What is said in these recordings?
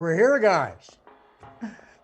We're here, guys.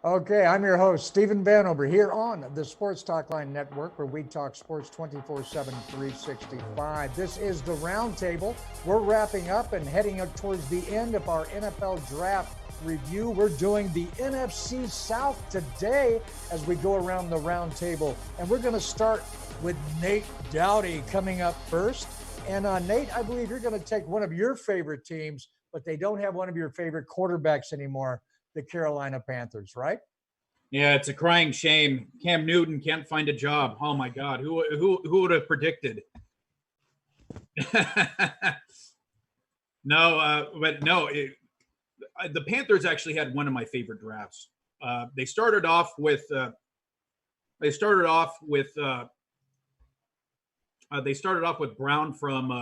Okay, I'm your host, Stephen Vanover, here on the Sports Talk Line Network, where we talk sports 24/7, 365. This is the Roundtable. We're wrapping up and heading up towards the end of our NFL Draft review. We're doing the NFC South today as we go around the Roundtable. And we're going to start with Nate Dowdy coming up first. And Nate, I believe you're going to take one of your favorite teams, but they don't have one of your favorite quarterbacks anymore, the Carolina Panthers, right? Yeah, it's a crying shame. Cam Newton can't find a job. Oh my God, who would have predicted? The Panthers actually had one of my favorite drafts. They started off with Brown from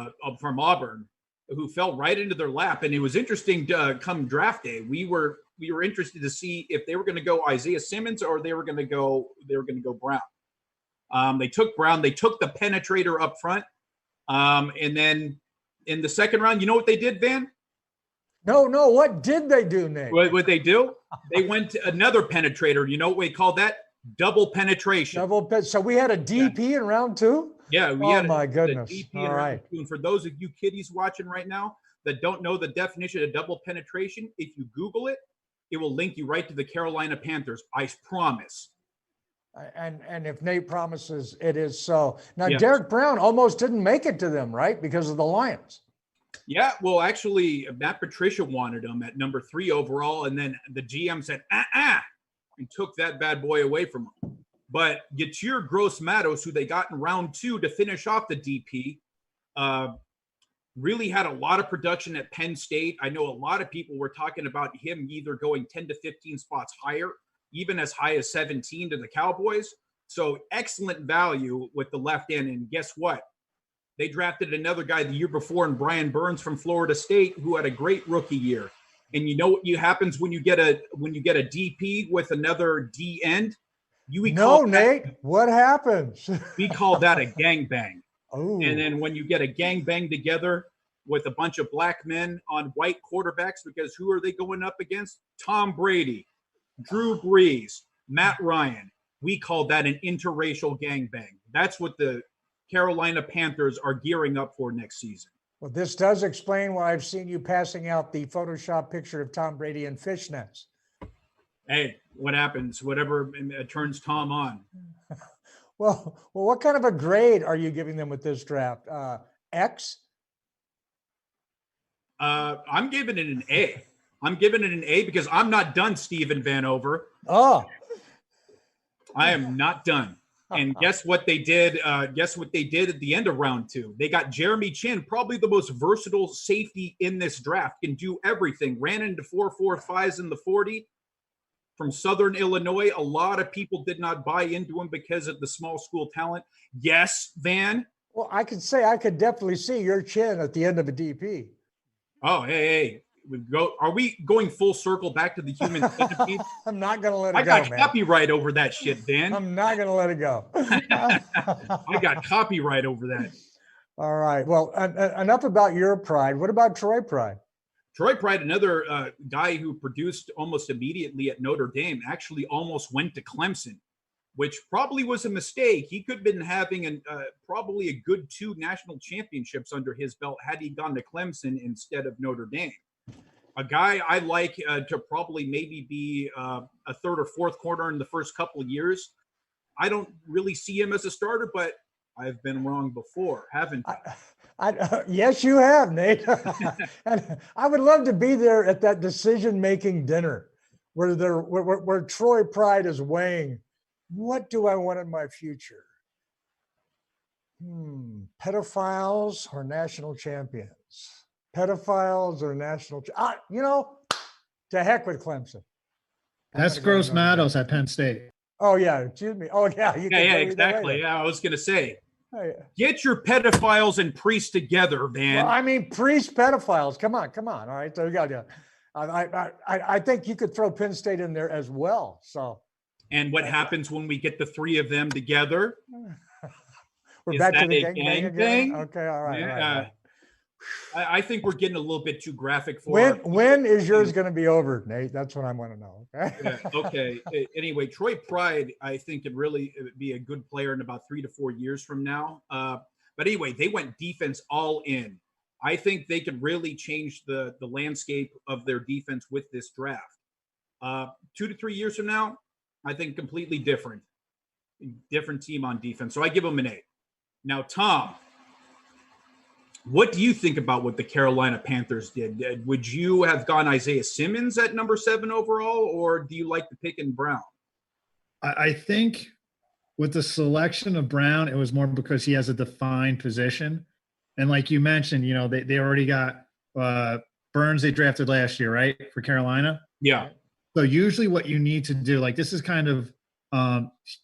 Auburn, who fell right into their lap. And it was interesting come draft day. We were interested to see if they were going to go Isaiah Simmons or they were going to go Brown. They took Brown. They took the penetrator up front. And then in the second round, you know what they did, Van? No. What did they do, Nick? What they do? They went to another penetrator. You know what we call that? Double penetration. So we had a DP in round two? Yeah, we had my goodness. DP All in round right. two. And for those of you kiddies watching right now that don't know the definition of double penetration, if you Google it, it will link you right to the Carolina Panthers. I promise. And if Nate promises, it is so. Now, Yes. Derek Brown almost didn't make it to them, right? Because of the Lions. Yeah, well, actually, Matt Patricia wanted him at number 3 overall, and then the GM said, and took that bad boy away from him. But Yatir Gross-Matos, who they got in round 2 to finish off the DP, really had a lot of production at Penn State. I know a lot of people were talking about him either going 10 to 15 spots higher, even as high as 17 to the Cowboys. So excellent value with the left end. And guess what? They drafted another guy the year before in Brian Burns from Florida State, who had a great rookie year. And you know what happens when you get a DP with another D end? Nate, what happens? We call that a gangbang. Oh. And then when you get a gangbang together with a bunch of black men on white quarterbacks, because who are they going up against? Tom Brady, Drew Brees, Matt Ryan. We call that an interracial gangbang. That's what the Carolina Panthers are gearing up for next season. Well, this does explain why I've seen you passing out the Photoshop picture of Tom Brady in fishnets. Hey, what happens? Whatever turns Tom on. Well, what kind of a grade are you giving them with this draft? X? I'm giving it an A. I'm giving it an A because I'm not done, Stephen Vanover. Oh. I am not done. And guess what they did? Guess what they did at the end of round 2? They got Jeremy Chin, probably the most versatile safety in this draft, can do everything. Ran into 4.45s in the 40 from Southern Illinois. A lot of people did not buy into him because of the small school talent. Yes, Van? Well, I could definitely see your chin at the end of a DP. Oh, hey. Are we going full circle back to the human centipede? I'm not going to let it go, man. I got copyright over that shit, Van. I'm not going to let it go. I got copyright over that. All right. Well, enough about your pride. What about Troy Pride? Troy Pride, another guy who produced almost immediately at Notre Dame, actually almost went to Clemson, which probably was a mistake. He could have been having probably a good 2 national championships under his belt had he gone to Clemson instead of Notre Dame. A guy I like to probably maybe be a 3rd or 4th corner in the first couple of years. I don't really see him as a starter, but I've been wrong before, haven't I? Yes, you have, Nate. And I would love to be there at that decision-making dinner where Troy Pride is weighing, what do I want in my future? Pedophiles or national champions? Pedophiles or national, to heck with Clemson. That's Gross-Matos at Penn State. Oh yeah, excuse me. Oh yeah, yeah, exactly. Yeah, I was gonna say, get your pedophiles and priests together, man. Well, I mean, priest pedophiles. Come on. All right, so we got to. I think you could throw Penn State in there as well. So. And what happens when we get the 3 of them together? We're back to the gang again. Okay, all right. Yeah. All right. I think we're getting a little bit too graphic for when is yours going to be over, Nate? That's what I want to know. Okay. Yeah, okay. Anyway, Troy Pride, I think, could really be a good player in about 3 to 4 years from now. But anyway, they went defense all in. I think they could really change the landscape of their defense with this draft. 2 to 3 years from now, I think completely different team on defense. So I give them an A. Now, Tom, what do you think about what the Carolina Panthers did? Would you have gone Isaiah Simmons at number 7 overall, or do you like the pick in Brown? I think with the selection of Brown, it was more because he has a defined position. And like you mentioned, you know, they already got Burns they drafted last year, right, for Carolina? Yeah. So usually what you need to do, like this is kind of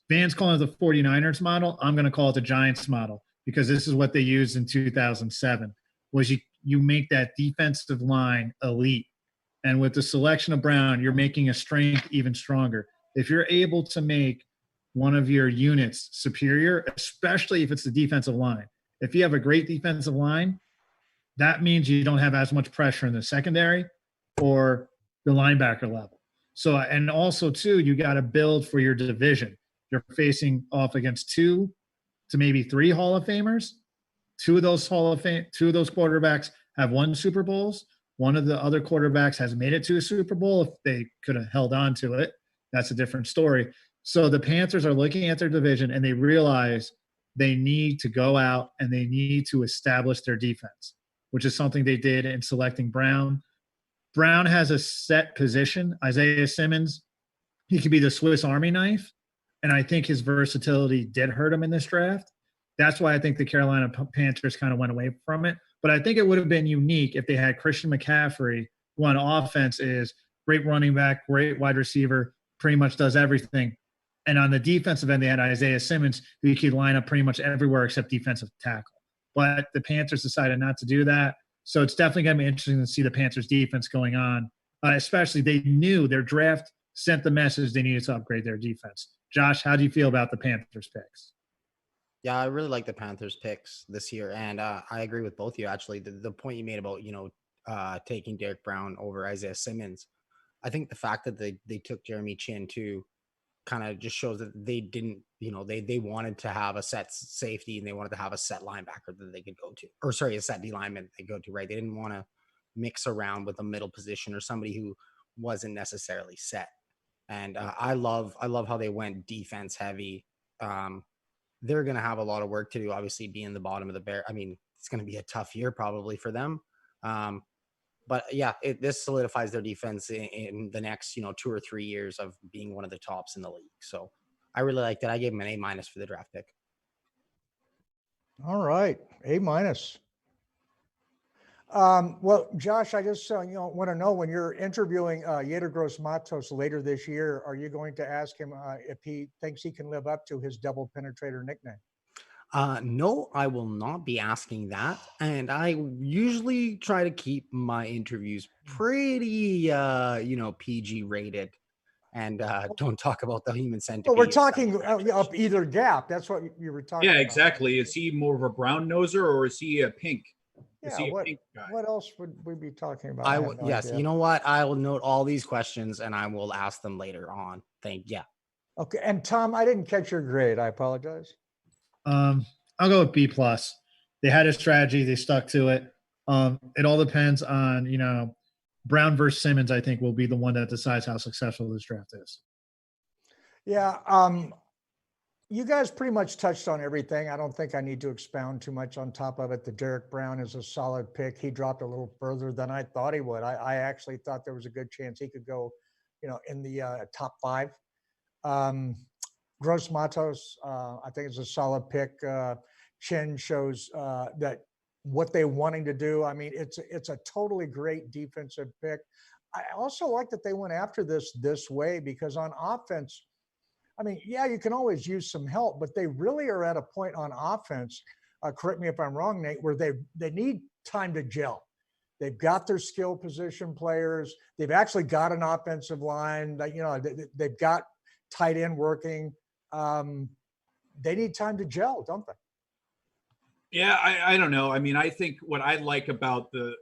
Van's calling it the 49ers model. I'm going to call it the Giants model because this is what they used in 2007, was you make that defensive line elite. And with the selection of Brown, you're making a strength even stronger. If you're able to make one of your units superior, especially if it's the defensive line, if you have a great defensive line, that means you don't have as much pressure in the secondary or the linebacker level. So, and also too, you got to build for your division. You're facing off against 2 to maybe 3 Hall of Famers. 2 of those quarterbacks have won Super Bowls. One of the other quarterbacks has made it to a Super Bowl. If they could have held on to it, that's a different story. So the Panthers are looking at their division and they realize they need to go out and they need to establish their defense, which is something they did in selecting Brown. Brown has a set position. Isaiah Simmons, he could be the Swiss Army knife. And I think his versatility did hurt him in this draft. That's why I think the Carolina Panthers kind of went away from it. But I think it would have been unique if they had Christian McCaffrey, who on offense is great running back, great wide receiver, pretty much does everything. And on the defensive end, they had Isaiah Simmons, who you could line up pretty much everywhere except defensive tackle. But the Panthers decided not to do that. So it's definitely going to be interesting to see the Panthers defense going on, especially they knew their draft sent the message they needed to upgrade their defense. Josh, how do you feel about the Panthers picks? Yeah, I really like the Panthers picks this year. And I agree with both of you, actually. The point you made about, taking Derek Brown over Isaiah Simmons, I think the fact that they took Jeremy Chin too kind of just shows that they didn't, they wanted to have a set safety and they wanted to have a set linebacker that they could go to, or sorry, a set D lineman they go to, right? They didn't want to mix around with a middle position or somebody who wasn't necessarily set. And I love how they went defense heavy. They're going to have a lot of work to do, obviously being the bottom of the bear. I mean, it's going to be a tough year probably for them. But yeah, this solidifies their defense in the next, 2 or 3 years of being one of the tops in the league. So I really like that. I gave them an A- for the draft pick. All right. A-. Well, Josh, I just want to know, when you're interviewing Yetur Gross-Matos later this year, are you going to ask him if he thinks he can live up to his double penetrator nickname? No, I will not be asking that. And I usually try to keep my interviews pretty, PG rated and don't talk about the human centipede. Well, we're talking up either gap. That's what you were talking about. Yeah, exactly. Is he more of a brown noser or is he a pink? Yeah, what else would we be talking about? Yes, you know what? I will note all these questions and I will ask them later on. Yeah. Okay. And Tom, I didn't catch your grade. I apologize. I'll go with B+. They had a strategy. They stuck to it. It all depends on, Brown versus Simmons, I think, will be the one that decides how successful this draft is. Yeah. You guys pretty much touched on everything. I don't think I need to expound too much on top of it. The Derek Brown is a solid pick. He dropped a little further than I thought he would. I actually thought there was a good chance he could go, in the top 5. Gross-Matos, I think is a solid pick. Chin shows that what they're wanting to do. I mean, it's a totally great defensive pick. I also like that they went after this way, because on offense, I mean, yeah, you can always use some help, but they really are at a point on offense, correct me if I'm wrong, Nate, where they need time to gel. They've got their skill position players. They've actually got an offensive line that, they've got tight end working. They need time to gel, don't they? Yeah, I don't know. I mean, I think what I like about the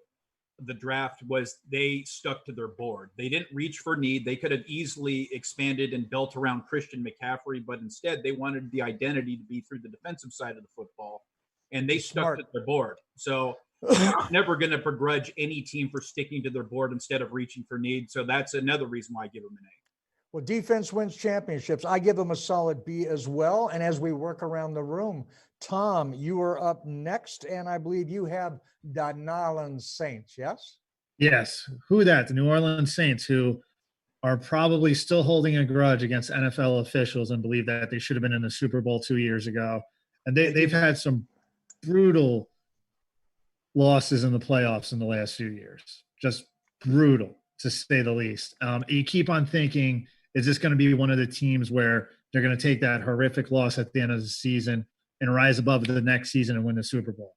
draft was they stuck to their board. They didn't reach for need. They could have easily expanded and built around Christian McCaffrey, but instead they wanted the identity to be through the defensive side of the football, and they stuck Smart. to their board. So I'm never going to begrudge any team for sticking to their board instead of reaching for need. So that's another reason why I give them an A. Well, defense wins championships. I give them a solid B as well. And as we work around the room, Tom, you are up next, and I believe you have the New Orleans Saints, yes? Yes. Who that? The New Orleans Saints, who are probably still holding a grudge against NFL officials and believe that they should have been in the Super Bowl 2 years ago. And they've had some brutal losses in the playoffs in the last few years. Just brutal, to say the least. You keep on thinking, is this going to be one of the teams where they're going to take that horrific loss at the end of the season and rise above the next season and win the Super Bowl?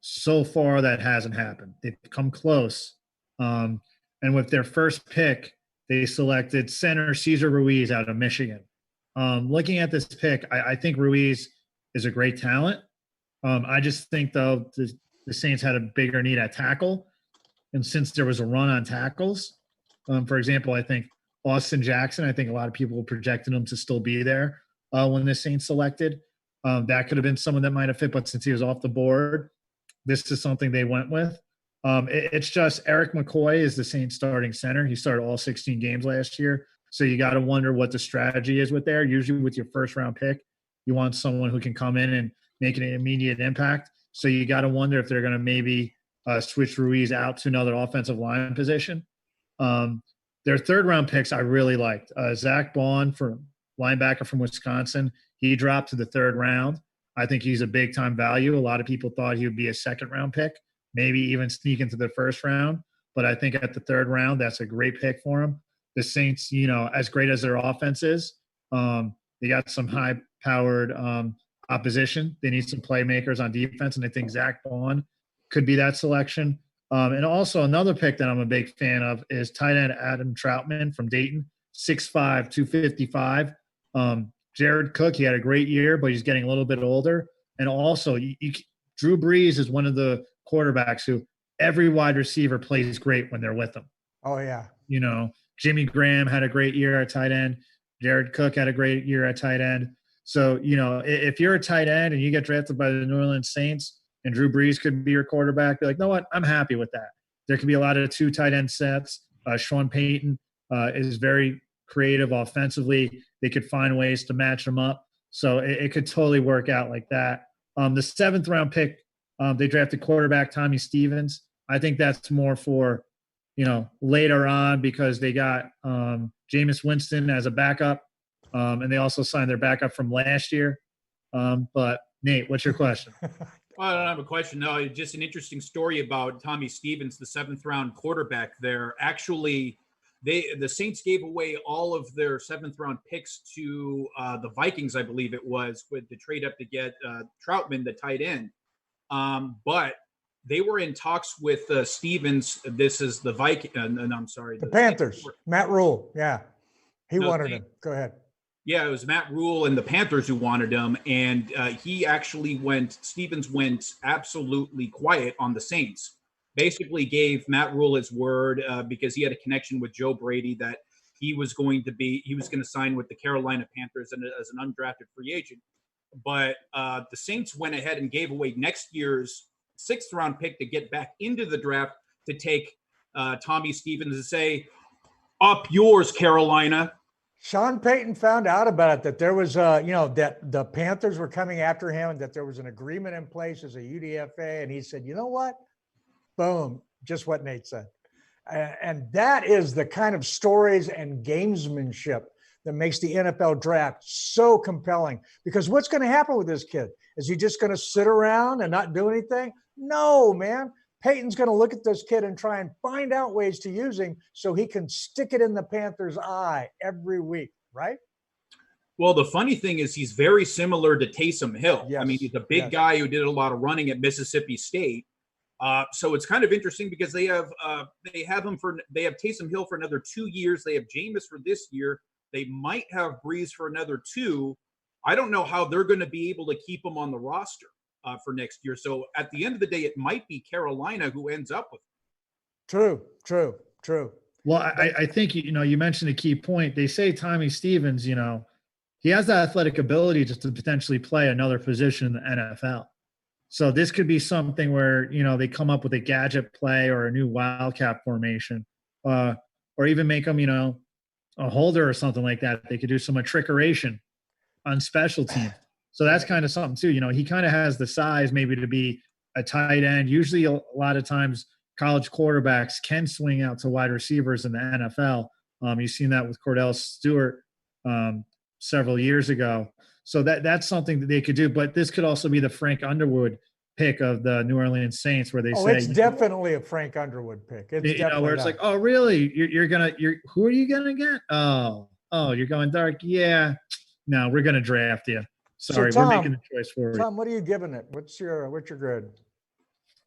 So far, that hasn't happened. They've come close. And with their first pick, they selected center Cesar Ruiz out of Michigan. Looking at this pick, I think Ruiz is a great talent. I just think, though, the Saints had a bigger need at tackle. And since there was a run on tackles, for example, I think Austin Jackson, I think a lot of people projected him to still be there when the Saints selected. That could have been someone that might have fit, but since he was off the board, this is something they went with. It's just Eric McCoy is the Saints starting center. He started all 16 games last year. So you got to wonder what the strategy is with there. Usually with your first round pick, you want someone who can come in and make an immediate impact. So you got to wonder if they're going to maybe switch Ruiz out to another offensive line position. Their third round picks I really liked. Zach Bond, for linebacker from Wisconsin, he dropped to the third round. I think he's a big time value. A lot of people thought he would be a second round pick, maybe even sneak into the first round. But I think at the third round, that's a great pick for him. The Saints, as great as their offense is, they got some high powered opposition. They need some playmakers on defense. And I think Zach Bond could be that selection. And also another pick that I'm a big fan of is tight end Adam Troutman from Dayton, 6'5", 255. Jared Cook, he had a great year, but he's getting a little bit older. And also, Drew Brees is one of the quarterbacks who every wide receiver plays great when they're with him. Oh, yeah. Jimmy Graham had a great year at tight end. Jared Cook had a great year at tight end. So, if you're a tight end and you get drafted by the New Orleans Saints and Drew Brees could be your quarterback, be like, no what? I'm happy with that. There could be a lot of 2 tight end sets. Sean Payton is very creative offensively. They could find ways to match them up. So it could totally work out like that. The 7th round pick, they drafted quarterback Tommy Stevens. I think that's more for, later on because they got Jameis Winston as a backup. And they also signed their backup from last year. But Nate, what's your question? Well, I don't have a question. No, just an interesting story about Tommy Stevens, the 7th round quarterback there. Actually, the Saints gave away all of their 7th round picks to the Vikings, I believe it was, with the trade up to get Troutman, the tight end. But they were in talks with Stevens. This is the Viking. I'm sorry, the Panthers. Matt Rule. Yeah, he wanted him. Go ahead. Yeah, it was Matt Rule and the Panthers who wanted him, and Stevens went absolutely quiet on the Saints. Basically gave Matt Rule his word because he had a connection with Joe Brady that he was going to sign with the Carolina Panthers as an undrafted free agent. But the Saints went ahead and gave away next year's 6th round pick to get back into the draft to take Tommy Stevens and say, up yours, Carolina. Sean Payton found out about it, that there was, that the Panthers were coming after him and that there was an agreement in place as a UDFA. And he said, you know what? Boom, just what Nate said. And that is the kind of stories and gamesmanship that makes the NFL draft so compelling. Because what's going to happen with this kid? Is he just going to sit around and not do anything? No, man. Peyton's going to look at this kid and try and find out ways to use him so he can stick it in the Panthers' eye every week, right? Well, the funny thing is he's very similar to Taysom Hill. Yes. I mean, he's a big guy who did a lot of running at Mississippi State. So it's kind of interesting because they have Taysom Hill for another 2 years. They have Jameis for this year. They might have Brees for another 2. I don't know how they're going to be able to keep him on the roster. for next year. So at the end of the day, it might be Carolina who ends up with it. True. Well, I think, you mentioned a key point. They say Tommy Stevens, he has the athletic ability just to potentially play another position in the NFL. So this could be something where, they come up with a gadget play or a new wildcat formation, or even make him, a holder or something like that. They could do some trickeration on special teams. So that's kind of something too. He kind of has the size maybe to be a tight end. Usually a lot of times college quarterbacks can swing out to wide receivers in the NFL. You've seen that with Cordell Stewart several years ago. So that's something that they could do. But this could also be the Frank Underwood pick of the New Orleans Saints, where they say it's definitely a Frank Underwood pick. It's definitely where it's like, oh, really? Who are you gonna get? Oh, you're going dark. Yeah, no, we're gonna draft you. Sorry, so Tom, we're making a choice for you. Tom, what are you giving it? What's your grade?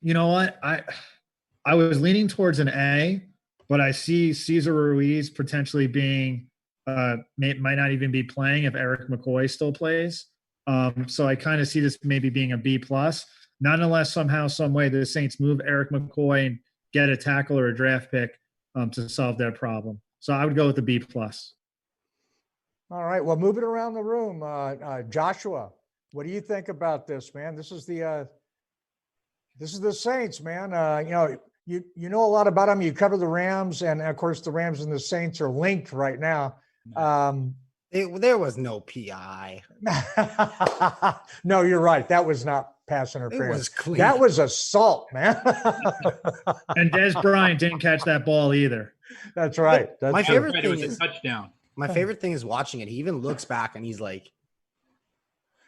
You know what? I was leaning towards an A, but I see Cesar Ruiz potentially being might not even be playing if Eric McCoy still plays. So I kind of see this maybe being a B plus. Not unless somehow, some way, the Saints move Eric McCoy and get a tackle or a draft pick to solve that problem. So I would go with the B plus. All right. Well, moving around the room, Joshua, what do you think about this, man? This is the Saints, man. You know a lot about them. You cover the Rams, and of course, the Rams and the Saints are linked right now. There was no PI. No, you're right. That was not pass interference. It was clean. That was assault, man. And Des Bryant didn't catch that ball either. That's right. My favorite it thing was is a touchdown. My favorite thing is watching it. He even looks back and he's like,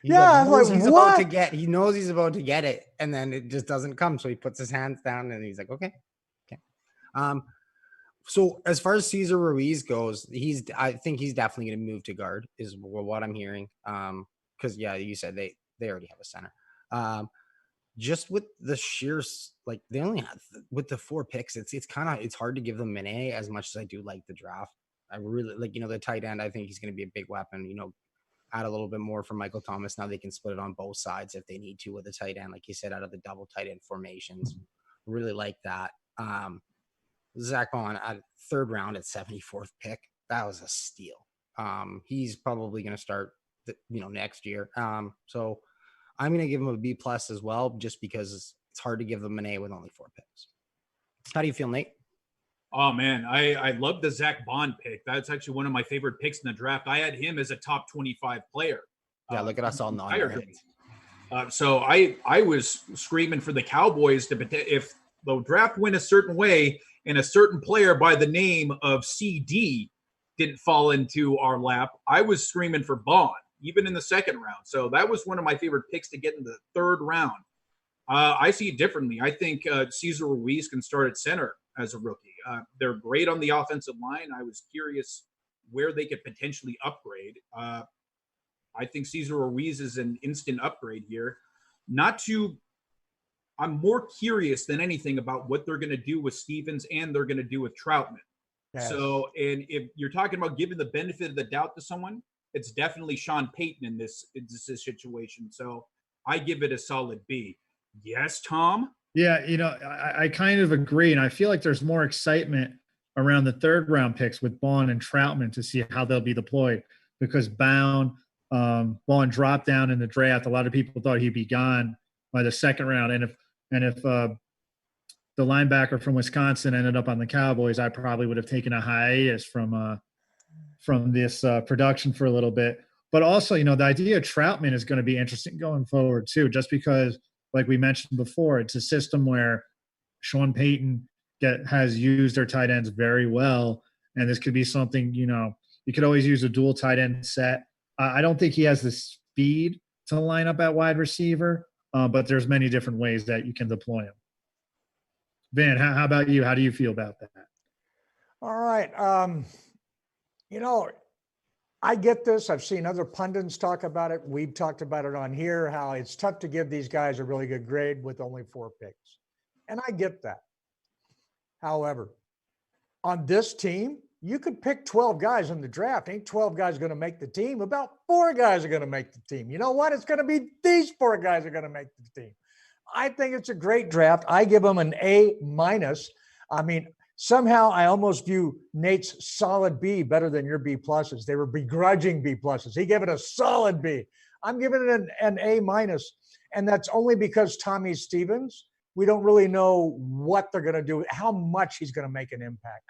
he Yeah, knows like, he's what? about to get. He knows he's about to get it, and then it just doesn't come. So he puts his hands down and he's like, okay. So as far as Cesar Ruiz goes, I think he's definitely going to move to guard, is what I'm hearing. Because you said they already have a center. Just with the sheer, like, they only have with the 4 picks, it's hard to give them an A as much as I do like the draft. I really like, the tight end. I think he's going to be a big weapon. Add a little bit more for Michael Thomas. Now they can split it on both sides if they need to with a tight end, like you said, out of the double tight end formations. Really like that. Zach Bond at 3rd round at 74th pick. That was a steal. He's probably going to start, next year. So I'm going to give him a B plus as well, just because it's hard to give them an A with only 4 picks. How do you feel, Nate? Oh, man, I love the Zach Bond pick. That's actually one of my favorite picks in the draft. I had him as a top 25 player. Yeah, look at us all nodding. So I was screaming for the Cowboys if the draft went a certain way and a certain player by the name of CD didn't fall into our lap, I was screaming for Bond, even in the 2nd round. So that was one of my favorite picks to get in the 3rd round. I see it differently. I think Cesar Ruiz can start at center as a rookie. They're great on the offensive line. I was curious where they could potentially upgrade. I think Cesar Ruiz is an instant upgrade here. I'm more curious than anything about what they're going to do with Stevens and they're going to do with Troutman. Yes. So, and if you're talking about giving the benefit of the doubt to someone, it's definitely Sean Payton in this situation. So I give it a solid B. Yes, Tom? Yeah, I kind of agree. And I feel like there's more excitement around the 3rd round picks with Bond and Troutman to see how they'll be deployed, because Bond dropped down in the draft. A lot of people thought he'd be gone by the 2nd round. And if the linebacker from Wisconsin ended up on the Cowboys, I probably would have taken a hiatus from this production for a little bit. But also, the idea of Troutman is going to be interesting going forward too, just because, like we mentioned before, it's a system where Sean Payton has used their tight ends very well. And this could be something, you could always use a dual tight end set. I don't think he has the speed to line up at wide receiver, but there's many different ways that you can deploy him. Van, how about you? How do you feel about that? All right. I get this. I've seen other pundits talk about it. We've talked about it on here, how it's tough to give these guys a really good grade with only 4 picks. And I get that. However, on this team, you could pick 12 guys in the draft. Ain't 12 guys going to make the team. About 4 guys are going to make the team. You know what? It's going to be these 4 guys are going to make the team. I think it's a great draft. I give them an A-. I mean, somehow I almost view Nate's solid B better than your B pluses. They were begrudging B pluses. He gave it a solid B. I'm giving it an A-. And that's only because Tommy Stevens, we don't really know what they're going to do, how much he's going to make an impact.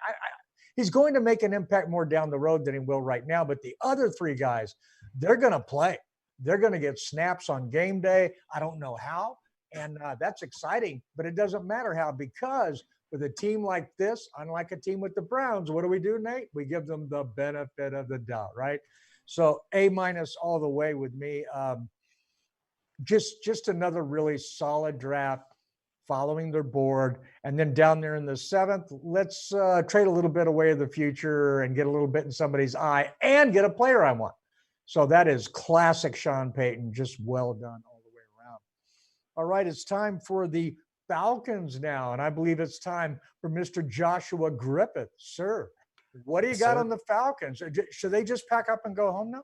He's going to make an impact more down the road than he will right now. But the other 3 guys, they're going to play. They're going to get snaps on game day. I don't know how. And that's exciting, but it doesn't matter how, because with a team like this, unlike a team with the Browns, what do, Nate? We give them the benefit of the doubt, right? So A- all the way with me. Just another really solid draft following their board. And then down there in the 7th, let's trade a little bit away of the future and get a little bit in somebody's eye and get a player I want. So that is classic Sean Payton, just well done all the way around. All right, it's time for the Falcons now, and I believe it's time for Mr. Joshua Griffith. Sir, what do you got on the Falcons? Should they just pack up and go home now?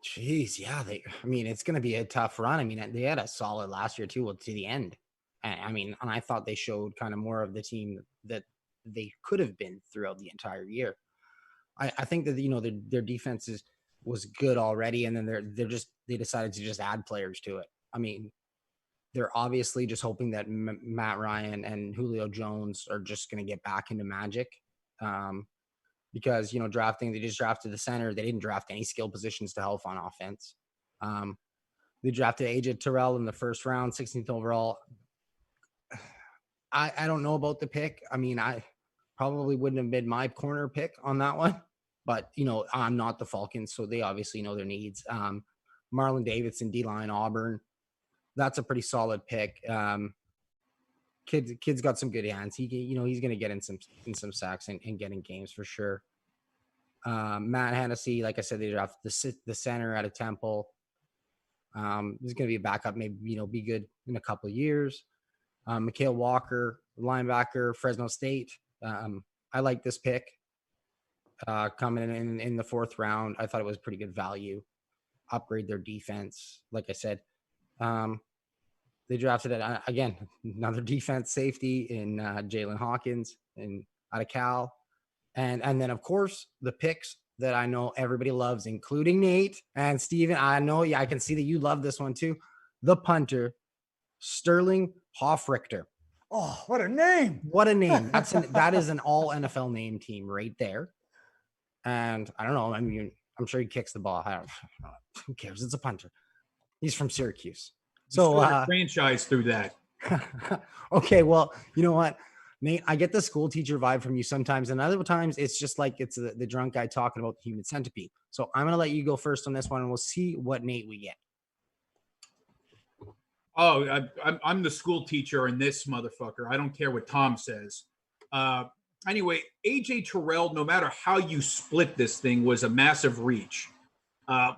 Jeez, yeah. It's going to be a tough run. I mean, they had a solid last year too, to the end. And I thought they showed kind of more of the team that they could have been throughout the entire year. I think that, their defense was good already, and then they decided to just add players to it. I mean, they're obviously just hoping that Matt Ryan and Julio Jones are just going to get back into magic. Because, they just drafted the center. They didn't draft any skill positions to help on offense. They drafted AJ Terrell in the first round, 16th overall. I don't know about the pick. I mean, I probably wouldn't have been my corner pick on that one. But, I'm not the Falcons, so they obviously know their needs. Marlon Davidson, D-line, Auburn. That's a pretty solid pick. Kid's got some good hands. He's going to get in some sacks and get in games for sure. Matt Hennessy, like I said, they drafted the center out of Temple. He's going to be a backup, maybe be good in a couple of years. Mikael Walker, linebacker, Fresno State. I like this pick. Coming in the 4th round, I thought it was pretty good value. Upgrade their defense, like I said. They drafted again another defense safety in Jalen Hawkins and out of Cal, and then of course the picks that I know everybody loves, including Nate and Steven. I know, I can see that you love this one too. The punter, Sterling Hoffrichter. Oh, what a name! What a name! That is an all NFL name team right there. And I don't know. I mean, I'm sure he kicks the ball. Who cares? It's a punter. He's from Syracuse. So franchise through that. Okay, well, you know what, Nate? I get the school teacher vibe from you sometimes, and other times it's just like it's the drunk guy talking about the human centipede. So I'm gonna let you go first on this one, and we'll see what Nate we get. Oh, I'm the school teacher in this motherfucker. I don't care what Tom says. Anyway, AJ Terrell, no matter how you split this thing, was a massive reach.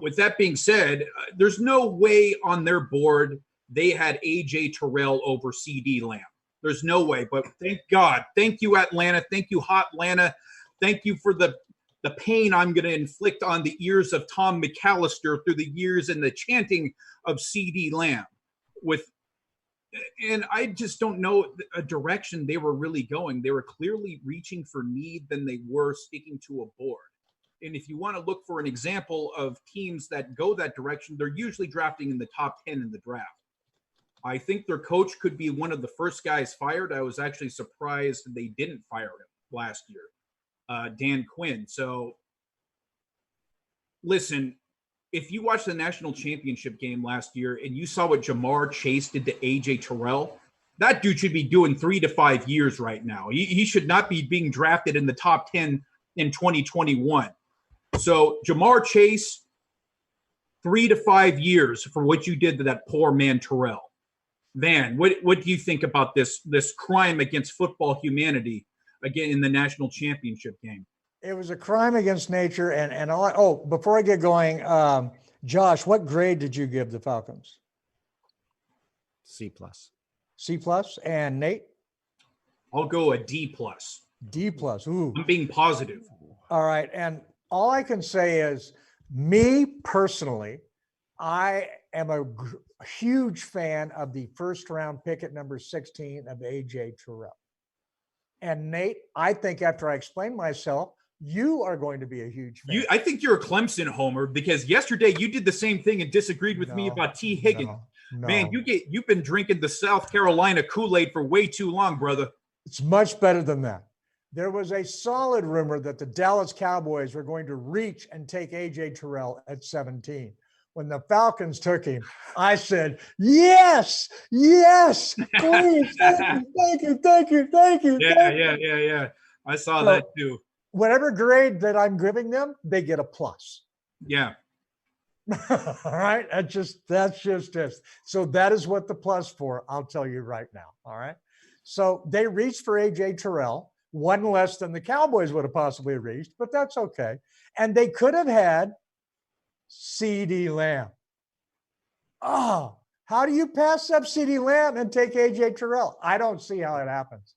With that being said, there's no way on their board they had AJ Terrell over CD Lamb. There's no way. But thank God. Thank you, Atlanta. Thank you, Hot Atlanta. Thank you for the pain I'm going to inflict on the ears of Tom McAllister through the years and the chanting of CD Lamb. And I just don't know a direction they were really going. They were clearly reaching for need than they were sticking to a board. And if you want to look for an example of teams that go that direction, they're usually drafting in the top 10 in the draft. I think their coach could be one of the first guys fired. I was actually surprised they didn't fire him last year, Dan Quinn. So listen, if you watched the national championship game last year and you saw what Jamar Chase did to AJ Terrell, that dude should be doing 3 to 5 years right now. He should not be being drafted in the top 10 in 2021. So Jamar Chase, 3 to 5 years for what you did to that poor man Terrell. Van, what do you think about this crime against football humanity again in the national championship game? It was a crime against nature. And all. Oh, before I get going, Josh, what grade did you give the Falcons? C+. C+. And Nate? I'll go a D+. D plus. Ooh. I'm being positive. All right. And all I can say is, me personally, I am a huge fan of the first round pick at number 16 of AJ Terrell. And Nate, I think after I explain myself, you are going to be a huge fan. I think you're a Clemson homer, because yesterday you did the same thing and disagreed with me about T. Higgins. No. Man, you've been drinking the South Carolina Kool-Aid for way too long, brother. It's much better than that. There was a solid rumor that the Dallas Cowboys were going to reach and take AJ Terrell at 17. When the Falcons took him, I said, yes, please, thank you. Yeah. I saw that too. Whatever grade that I'm giving them, they get a plus. Yeah. All right. That's just it. So that is what the plus for, I'll tell you right now. All right. So they reached for AJ Terrell, one less than the Cowboys would have possibly reached, but that's okay. And they could have had CeeDee Lamb. Oh, how do you pass up CeeDee Lamb and take AJ Terrell? I don't see how it happens.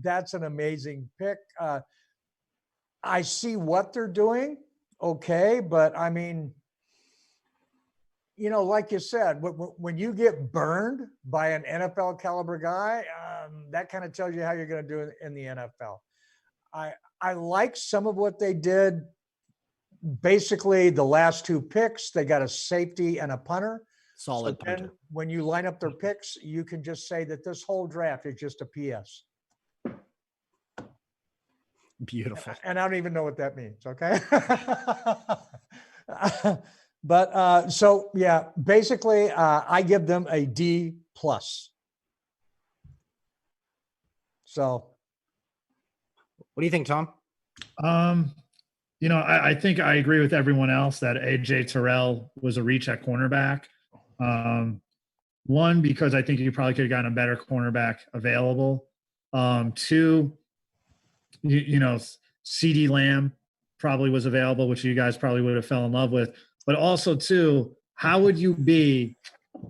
That's an amazing pick. I see what they're doing. Okay. But I mean, like you said, when you get burned by an NFL caliber guy, that kind of tells you how you're going to do it in the NFL. I like some of what they did. Basically, the last two picks, they got a safety and a punter. Solid So punter. when you line up their picks, you can just say that this whole draft is just a PS. Beautiful. And I don't even know what that means. Okay. But so, yeah, basically, I give them a D plus. So. What do you think, Tom? I think I agree with everyone else that AJ Terrell was a reach at cornerback. One, because I think you probably could have gotten a better cornerback available. Two, CeeDee Lamb probably was available, which you guys probably would have fell in love with. But also, two, how would you be,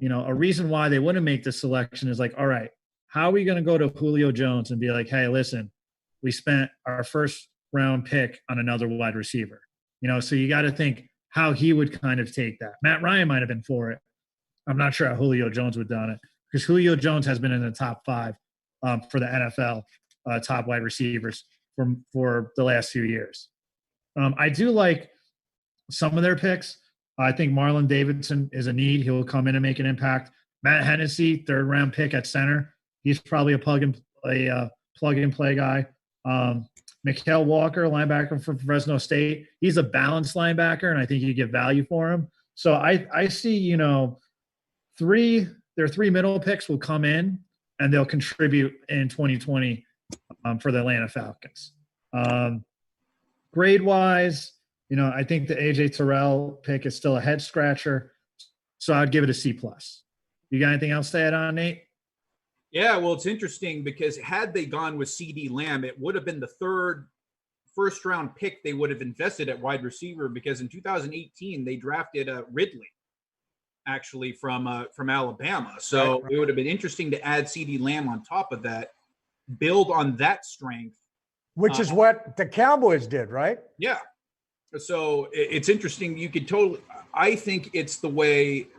a reason why they wouldn't make this selection is like, all right, how are we going to go to Julio Jones and be like, hey, listen, we spent our first round pick on another wide receiver, so you got to think how he would kind of take that. Matt Ryan might have been for it. I'm not sure how Julio Jones would have done it, because Julio Jones has been in the top 5 for the NFL top wide receivers for the last few years. I do like some of their picks. I think Marlon Davidson is a need. He'll come in and make an impact. Matt Hennessy, 3rd round pick at center. He's probably a plug and play guy. Mikael Walker, linebacker from Fresno State. He's a balanced linebacker, and I think you get value for him. So I see, their 3 middle picks will come in and they'll contribute in 2020 for the Atlanta Falcons. Grade-wise, I think the AJ Terrell pick is still a head scratcher, so I'd give it a C+. You got anything else to add on, Nate? Yeah, well, it's interesting because had they gone with CeeDee Lamb, it would have been the 3rd first-round pick they would have invested at wide receiver, because in 2018 they drafted Ridley, actually from Alabama. So right. It would have been interesting to add CeeDee Lamb on top of that, build on that strength. Which is what the Cowboys did, right? Yeah. So it's interesting. You could I think it's the way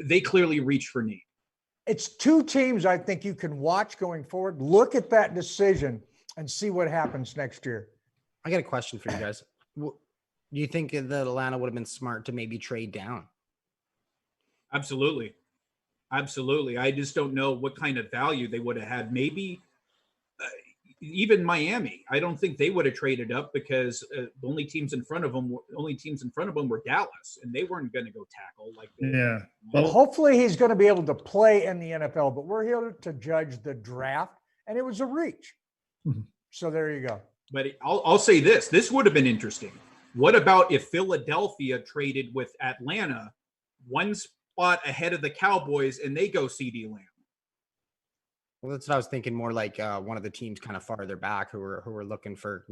they clearly reach for need. It's 2 teams I think you can watch going forward. Look at that decision and see what happens next year. I got a question for you guys. Do you think that Atlanta would have been smart to maybe trade down? Absolutely. I just don't know what kind of value they would have had. Maybe even Miami. I don't think they would have traded up, because the only teams in front of them were Dallas, and they weren't going to go tackle like they Yeah. Well, hopefully he's going to be able to play in the NFL, but we're here to judge the draft, and it was a reach. Mm-hmm. So there you go. But I'll say this would have been interesting. What about if Philadelphia traded with Atlanta, 1 spot ahead of the Cowboys, and they go CeeDee Lamb? Well, that's what I was thinking, more like one of the teams kind of farther back who were looking for,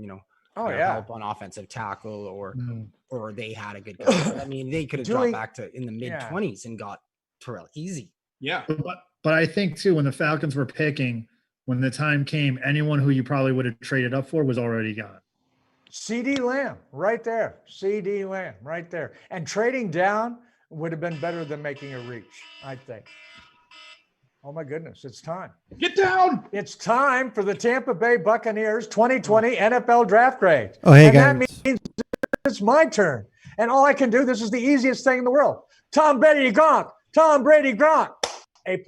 help on offensive tackle, or they had a good guy. I mean, they could have dropped back to in the mid-20s and got Terrell easy. Yeah. But I think too, when the Falcons were picking, when the time came, anyone who you probably would have traded up for was already gone. CD Lamb, right there. CD Lamb, right there. And trading down would have been better than making a reach, I think. Oh my goodness, it's time. Get down. It's time for the Tampa Bay Buccaneers 2020 NFL draft grade. Oh, hey, and guys. that means it's my turn. And all I can do, this is the easiest thing in the world. Tom Brady, Gronk. Tom Brady, Gronk. A+.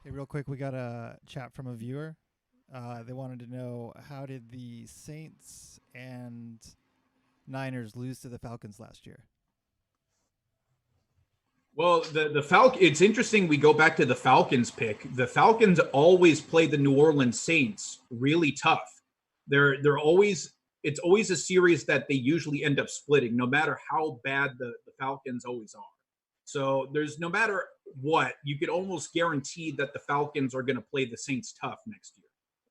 Hey, real quick, we got a chat from a viewer. They wanted to know, how did the Saints and Niners lose to the Falcons last year? Well, the Falcons, it's interesting. We go back to the Falcons pick. The Falcons always play the New Orleans Saints really tough. They're always, it's always a series that they usually end up splitting, no matter how bad the Falcons always are. So there's, no matter what, you could almost guarantee that the Falcons are going to play the Saints tough next year.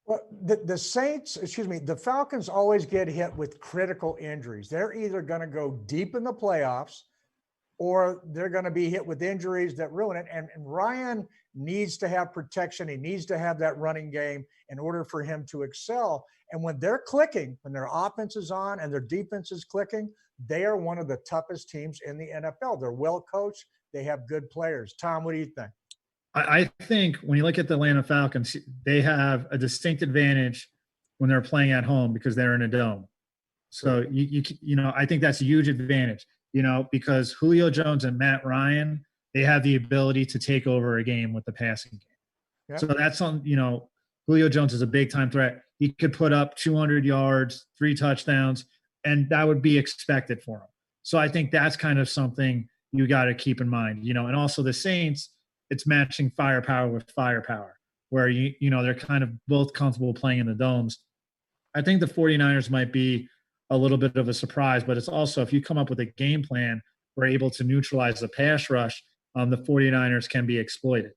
Well, the Saints, the Falcons always get hit with critical injuries. They're either going to go deep in the playoffs or they're going to be hit with injuries that ruin it. And Ryan needs to have protection. He needs to have that running game in order for him to excel. And when they're clicking, when their offense is on and their defense is clicking, they are one of the toughest teams in the NFL. They're well coached. They have good players. Tom, what do you think? I think when you look at the Atlanta Falcons, they have a distinct advantage when they're playing at home because they're in a dome. So, you know, I think that's a huge advantage, you know, because Julio Jones and Matt Ryan, they have the ability to take over a game with the passing game. Yep. So that's something, you know, Julio Jones is a big time threat. He could put up 200 yards, 3 touchdowns, and that would be expected for him. So I think that's kind of something you got to keep in mind, you know, and also the Saints, it's matching firepower with firepower where, you know, they're kind of both comfortable playing in the domes. I think the 49ers might be a little bit of a surprise, but it's also, if you come up with a game plan, we're able to neutralize the pass rush, the 49ers can be exploited.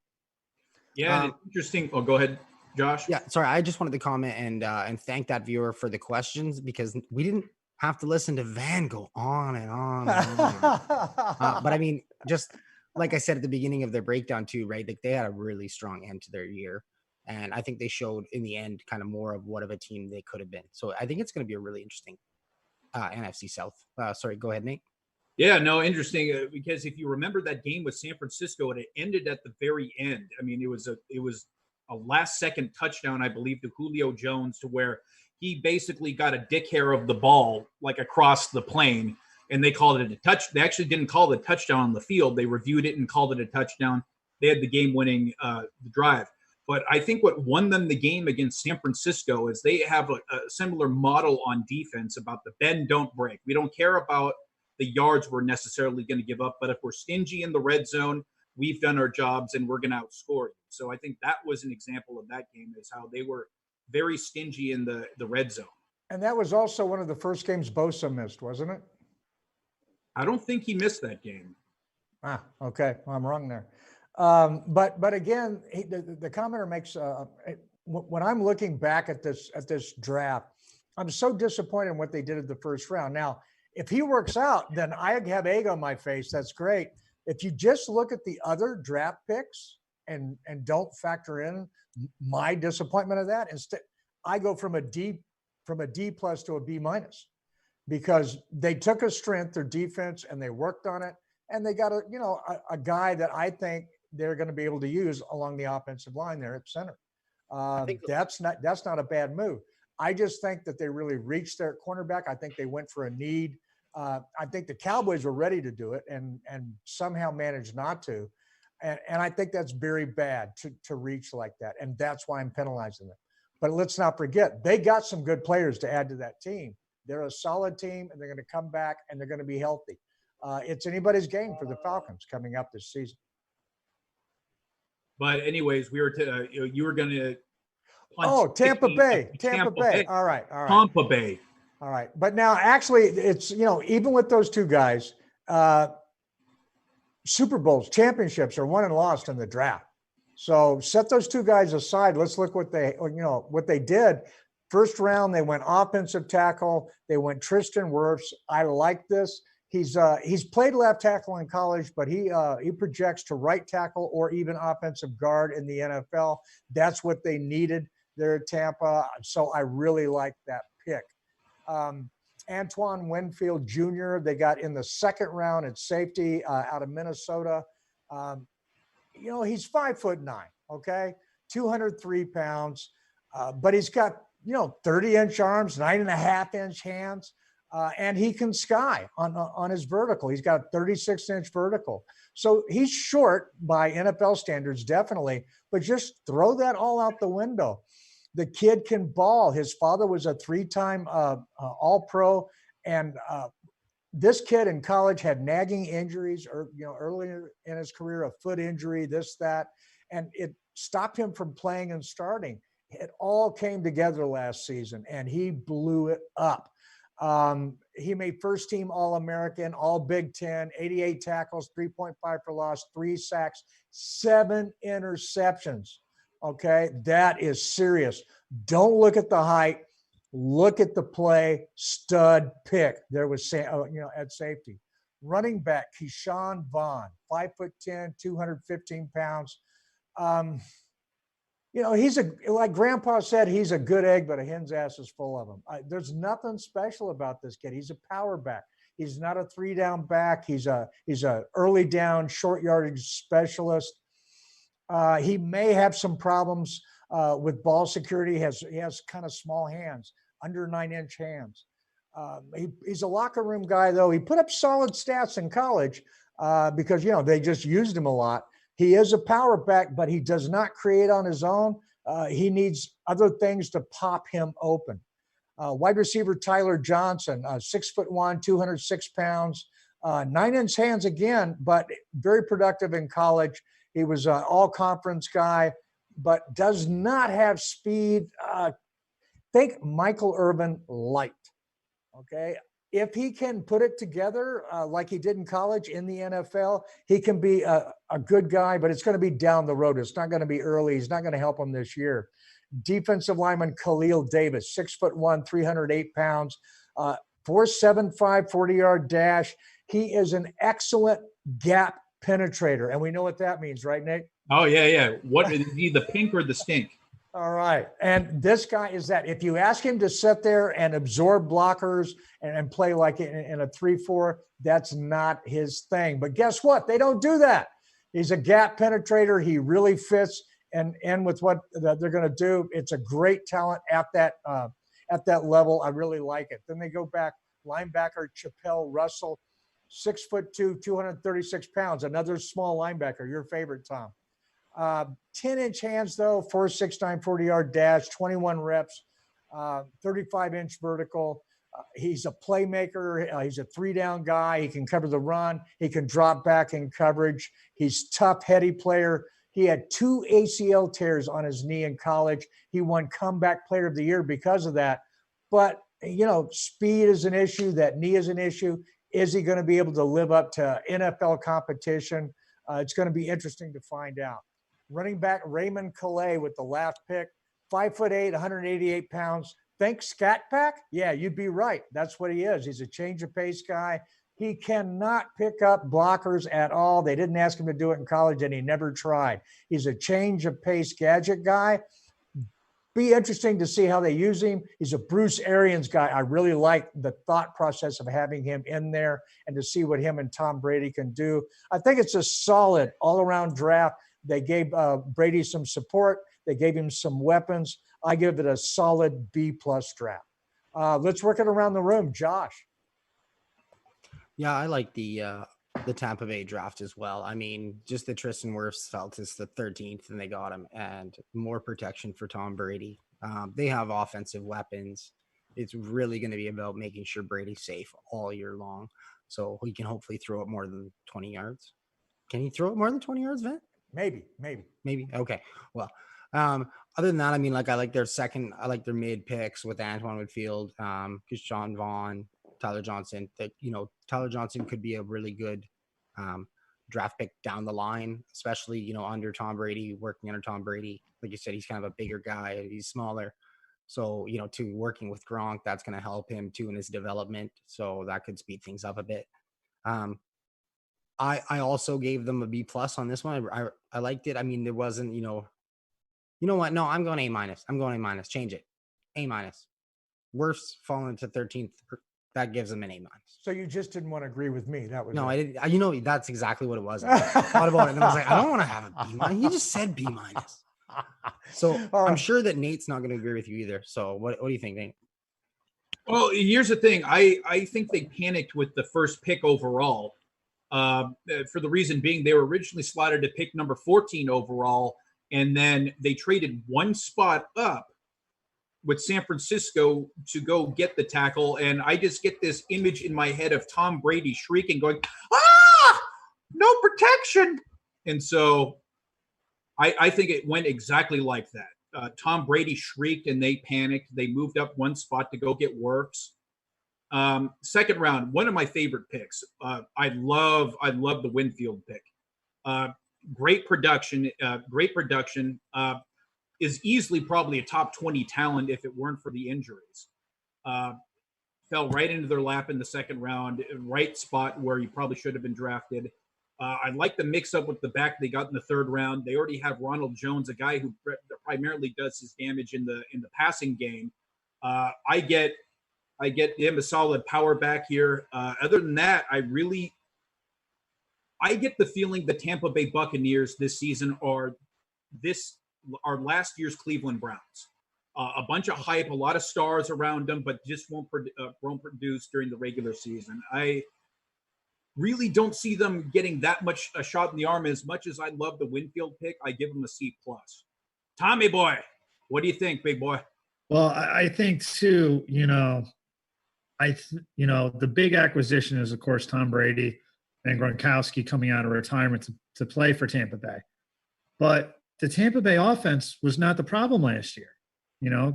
Yeah, and it's interesting. Oh, go ahead, Josh. Yeah, sorry. I just wanted to comment and thank that viewer for the questions, because we didn't have to listen to Van go on and on. And on. But I mean, just like I said at the beginning of their breakdown too, right? Like, they had a really strong end to their year. And I think they showed in the end kind of more of what of a team they could have been. So I think it's going to be a really interesting NFC South. Sorry, go ahead, Nate. Yeah, no, interesting, because if you remember that game with San Francisco, and it ended at the very end. I mean, it was a last-second touchdown, I believe, to Julio Jones, to where he basically got a dick hair of the ball like across the plane, and they called it a touch. They actually didn't call it a touchdown on the field. They reviewed it and called it a touchdown. They had the game-winning drive. But I think what won them the game against San Francisco is they have a similar model on defense about the bend, don't break. We don't care about the yards we're necessarily going to give up, but if we're stingy in the red zone, we've done our jobs and we're going to outscore you. So I think that was an example of that game, is how they were very stingy in the red zone. And that was also one of the first games Bosa missed, wasn't it? I don't think he missed that game. Okay. Well, I'm wrong there. But again, the commenter makes, when I'm looking back at this draft, I'm so disappointed in what they did at the first round. Now, if he works out, then I have egg on my face. That's great. If you just look at the other draft picks and don't factor in my disappointment of that, instead, I go from a D plus to a B minus, because they took a strength, their defense, and they worked on it, and they got a guy that I think they're going to be able to use along the offensive line there at center. That's not a bad move. I just think that they really reached their cornerback. I think they went for a need. I think the Cowboys were ready to do it and somehow managed not to. And I think that's very bad to reach like that. And that's why I'm penalizing them. But let's not forget, they got some good players to add to that team. They're a solid team, and they're going to come back, and they're going to be healthy. It's anybody's game for the Falcons coming up this season. But anyways, you were going to. Tampa Bay. All right. Tampa Bay. All right. But now, actually, it's, even with those two guys, Super Bowls, championships are won and lost in the draft. So set those two guys aside. Let's look what they did. First round, they went offensive tackle. They went Tristan Wirfs. I like this. He's played left tackle in college, but he projects to right tackle or even offensive guard in the NFL. That's what they needed there at Tampa. So I really like that pick. Antoine Winfield Jr., they got in the second round at safety out of Minnesota. He's 5'9", okay, 203 pounds, but he's got 30-inch arms, 9.5-inch hands. And he can sky on his vertical. He's got a 36-inch vertical. So he's short by NFL standards, definitely, but just throw that all out the window. The kid can ball. His father was a 3-time All-Pro, and this kid in college had nagging injuries, or earlier in his career, a foot injury, this, that, and it stopped him from playing and starting. It all came together last season, and he blew it up. He made first team All-American, All Big Ten, 88 tackles, 3.5 for loss, 3 sacks, 7 interceptions. Okay, that is serious. Don't look at the height. Look at the play. Stud pick. There was, at safety. Running back, Keyshawn Vaughn, 5'10", 215 pounds. He's like Grandpa said, he's a good egg, but a hen's ass is full of them. There's nothing special about this kid. He's a power back. He's not a 3-down back. He's a early down, short yardage specialist. He may have some problems with ball security. He has kind of small hands, under 9-inch hands. He's a locker room guy, though. He put up solid stats in college because they just used him a lot. He is a power back, but he does not create on his own. He needs other things to pop him open. Wide receiver Tyler Johnson, 6'1", 206 pounds, 9-inch hands again, but very productive in college. He was an all-conference guy, but does not have speed. Think Michael Irvin light, okay? If he can put it together like he did in college in the NFL, he can be a good guy, but it's going to be down the road. It's not going to be early. He's not going to help him this year. Defensive lineman Khalil Davis, 6'1", 308 pounds, 4.75, 40-yard dash. He is an excellent gap penetrator, and we know what that means, right, Nick? Oh, yeah. What is he, the pink or the stink? All right. And this guy is that. If you ask him to sit there and absorb blockers and play like in a 3-4, that's not his thing. But guess what? They don't do that. He's a gap penetrator. He really fits and with what they're going to do. It's a great talent at that level. I really like it. Then they go back, linebacker Chappelle Russell, 6'2", 236 pounds, another small linebacker, your favorite, Tom. 10-inch hands, though, 4.69, 40-yard dash, 21 reps, 35-inch vertical. He's a playmaker. He's a 3-down guy. He can cover the run. He can drop back in coverage. He's tough, heady player. He had 2 ACL tears on his knee in college. He won Comeback Player of the Year because of that. But, speed is an issue. That knee is an issue. Is he going to be able to live up to NFL competition? It's going to be interesting to find out. Running back Raymond Calais with the last pick, 5'8", 188 pounds. Think Scat Pack? Yeah, you'd be right. That's what he is. He's a change of pace guy. He cannot pick up blockers at all. They didn't ask him to do it in college, and he never tried. He's a change of pace gadget guy. Be interesting to see how they use him. He's a Bruce Arians guy. I really like the thought process of having him in there and to see what him and Tom Brady can do. I think it's a solid all-around draft. They gave Brady some support. They gave him some weapons. I give it a solid B-plus draft. Let's work it around the room. Josh. Yeah, I like the Tampa Bay draft as well. I mean, just the Tristan Wirfs felt is the 13th, and they got him, and more protection for Tom Brady. They have offensive weapons. It's really going to be about making sure Brady's safe all year long, so he can hopefully throw it more than 20 yards. Can he throw it more than 20 yards, Vin? Maybe. Okay. Well, other than that, I mean, I like their mid picks with Antoine Winfield, Keyshawn Vaughn, Tyler Johnson. That Tyler Johnson could be a really good draft pick down the line, especially under Tom Brady, working under Tom Brady. Like you said, he's kind of a bigger guy. He's smaller, so to working with Gronk, that's going to help him too in his development. So that could speed things up a bit. I also gave them a B plus on this one. I liked it. I mean, there wasn't, you know what? No, I'm going A minus. I'm going A minus. Change it. A minus. Wirfs falling to 13th. That gives them an A minus. So you just didn't want to agree with me. That was No, it. I didn't. You know, that's exactly what it was. I thought about it and I was like, I don't want to have a B minus. He just said B minus. So All I'm right. sure that Nate's not going to agree with you either. So what do you think, Nate? Well, here's the thing. I think they panicked with the first pick overall. For the reason being, they were originally slotted to pick number 14 overall, and then they traded one spot up with San Francisco to go get the tackle. And I just get this image in my head of Tom Brady shrieking, going, "Ah, no protection!" And so I think it went exactly like that. Tom Brady shrieked and they panicked. They moved up one spot to go get Wirfs. Second round, one of my favorite picks. I love the Winfield pick. Great production. Is easily probably a top 20 talent if it weren't for the injuries. Fell right into their lap in the second round, right spot where he probably should have been drafted. I like the mix up with the back they got in the third round. They already have Ronald Jones, a guy who primarily does his damage in the passing game. I get him a solid power back here. Other than that, I get the feeling the Tampa Bay Buccaneers this season are last year's Cleveland Browns. A bunch of hype, a lot of stars around them, but just won't produce during the regular season. I really don't see them getting that much a shot in the arm. As much as I love the Winfield pick, I give them a C+. Tommy boy, what do you think, big boy? Well, I think too, the big acquisition is, of course, Tom Brady and Gronkowski coming out of retirement to play for Tampa Bay. But the Tampa Bay offense was not the problem last year.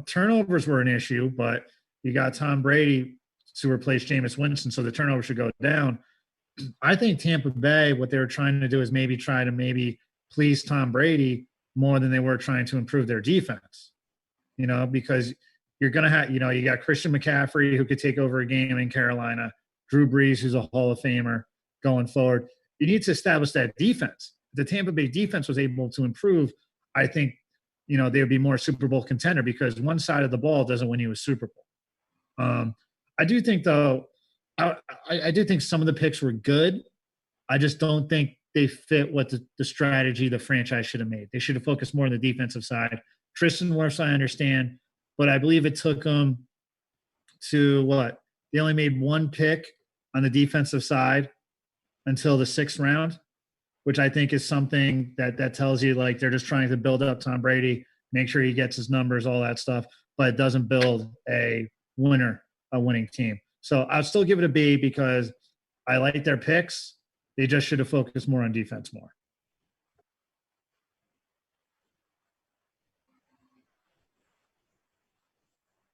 Turnovers were an issue, but you got Tom Brady to replace Jameis Winston, so the turnovers should go down. I think Tampa Bay, what they were trying to do is try to please Tom Brady more than they were trying to improve their defense. Because you're going to have, you got Christian McCaffrey who could take over a game in Carolina, Drew Brees, who's a Hall of Famer going forward. You need to establish that defense. If the Tampa Bay defense was able to improve, I think, they would be more Super Bowl contender, because one side of the ball doesn't win you a Super Bowl. I do think, though, I do think some of the picks were good. I just don't think they fit what the strategy the franchise should have made. They should have focused more on the defensive side. Tristan Wirfs, I understand, but I believe it took them to what? They only made one pick on the defensive side until the 6th round, which I think is something that tells you like they're just trying to build up Tom Brady, make sure he gets his numbers, all that stuff, but it doesn't build a winning team. So I'll still give it a B because I like their picks. They just should have focused more on defense more.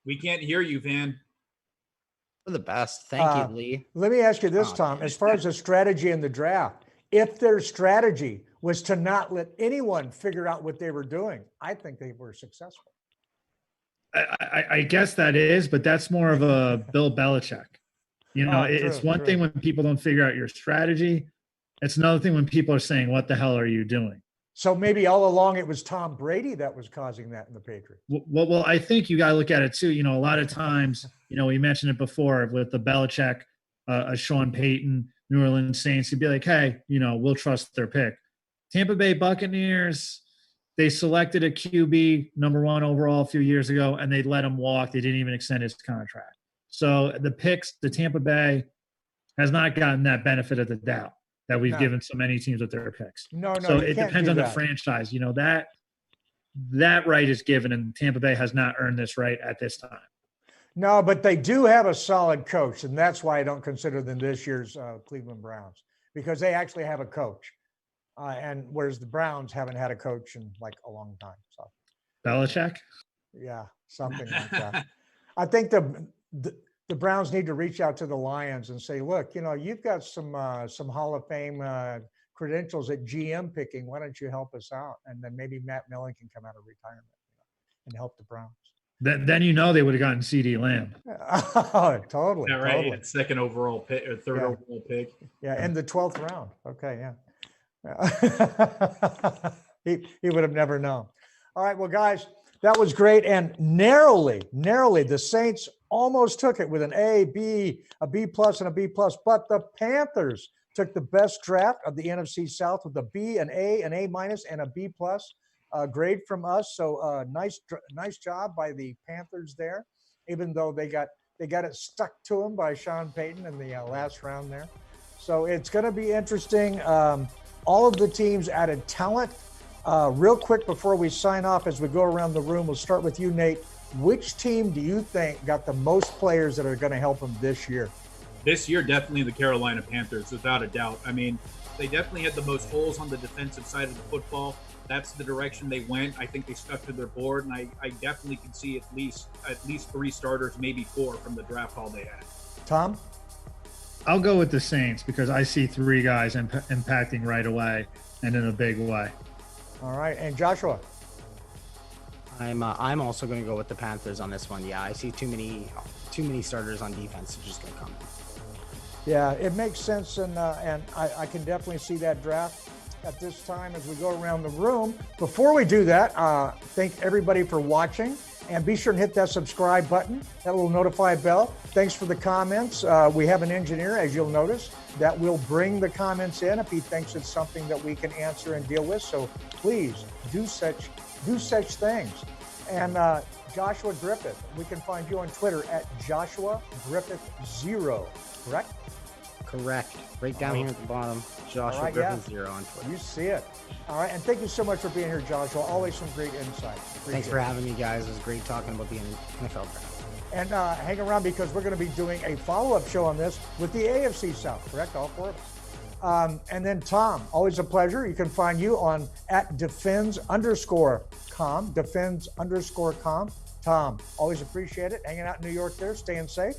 We can't hear you, Van. For the best. Thank you, Lee. Let me ask you this, Tom. As far as the strategy in the draft, if their strategy was to not let anyone figure out what they were doing, I think they were successful. I guess that is, but that's more of a Bill Belichick. It's one thing when people don't figure out your strategy. It's another thing when people are saying, what the hell are you doing? So maybe all along it was Tom Brady that was causing that in the Patriots. Well, I think you got to look at it too. A lot of times, we mentioned it before with the Belichick, Sean Payton, New Orleans Saints. You'd be like, hey, we'll trust their pick. Tampa Bay Buccaneers, they selected a QB number 1 overall a few years ago, and they let him walk. They didn't even extend his contract. So the picks, the Tampa Bay has not gotten that benefit of the doubt that we've given so many teams with their picks. No. So it depends on the franchise. That right is given, and Tampa Bay has not earned this right at this time. No, but they do have a solid coach, and that's why I don't consider them this year's Cleveland Browns, because they actually have a coach. And whereas the Browns haven't had a coach in like a long time. So Belichick? Yeah, something like that. I think the Browns need to reach out to the Lions and say, look, you've got some Hall of Fame credentials at GM picking. Why don't you help us out? And then maybe Matt Millen can come out of retirement and help the Browns. Then you know they would have gotten CD Lamb. Oh, totally. Yeah, right. Totally. Second overall pick or third Yeah. overall pick. Yeah, in the 12th round. Okay, yeah. He would have never known. All right, well, guys, that was great. And narrowly, the Saints almost took it with an A, B, a B plus, and a B plus. But the Panthers took the best draft of the NFC South with a B, an A minus, and a B plus grade from us. So nice job by the Panthers there, even though they got it stuck to them by Sean Payton in the last round there. So it's going to be interesting. All of the teams added talent. Real quick before we sign off, as we go around the room, we'll start with you, Nate. Which team do you think got the most players that are going to help them this year? This year, definitely the Carolina Panthers, without a doubt. I mean, they definitely had the most holes on the defensive side of the football. That's the direction they went. I think they stuck to their board, and I definitely can see at least 3 starters, maybe 4 from the draft haul they had. Tom? I'll go with the Saints because I see 3 guys impacting right away and in a big way. All right, and Joshua? I'm also going to go with the Panthers on this one. Yeah, I see too many starters on defense just going to come in. Yeah, it makes sense, and I can definitely see that draft at this time as we go around the room. Before we do that, thank everybody for watching, and be sure and hit that subscribe button, that little notify bell. Thanks for the comments. We have an engineer, as you'll notice, that will bring the comments in if he thinks it's something that we can answer and deal with. So please do such things. And Joshua Griffith, we can find you on Twitter at Joshua Griffith0, correct? Correct. Right down here at the bottom, Joshua Griffin 0 on Twitter. You see it. All right, and thank you so much for being here, Joshua. Always some great insight. Thanks for having me, guys. It was great talking about the NFL draft. And hang around because we're going to be doing a follow-up show on this with the AFC South, correct? All 4 of us. And then Tom, always a pleasure. You can find you on at defends_com. Tom, always appreciate it. Hanging out in New York there, staying safe.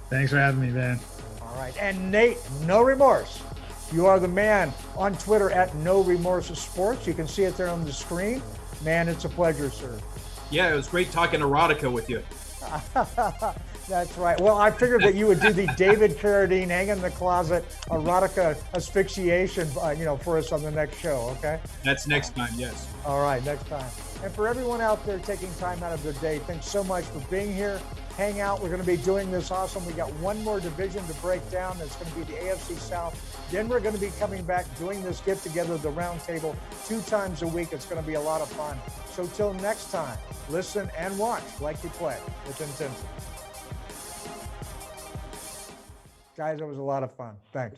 Thanks for having me, Van. All right. And Nate, no remorse. You are the man on Twitter at No Remorse Sports. You can see it there on the screen. Man, it's a pleasure, sir. Yeah, it was great talking erotica with you. That's right. Well, I figured that you would do the David Carradine hang in the closet erotica asphyxiation, for us on the next show. Okay. That's next time. Yes. All right. Next time. And for everyone out there taking time out of their day, thanks so much for being here. Hang out. We're going to be doing this awesome. We got one more division to break down. That's going to be the AFC South. Then we're going to be coming back doing this get together, the round table, 2 times a week. It's going to be a lot of fun. So till next time, listen and watch like you play with intensity. Guys, it was a lot of fun. Thanks.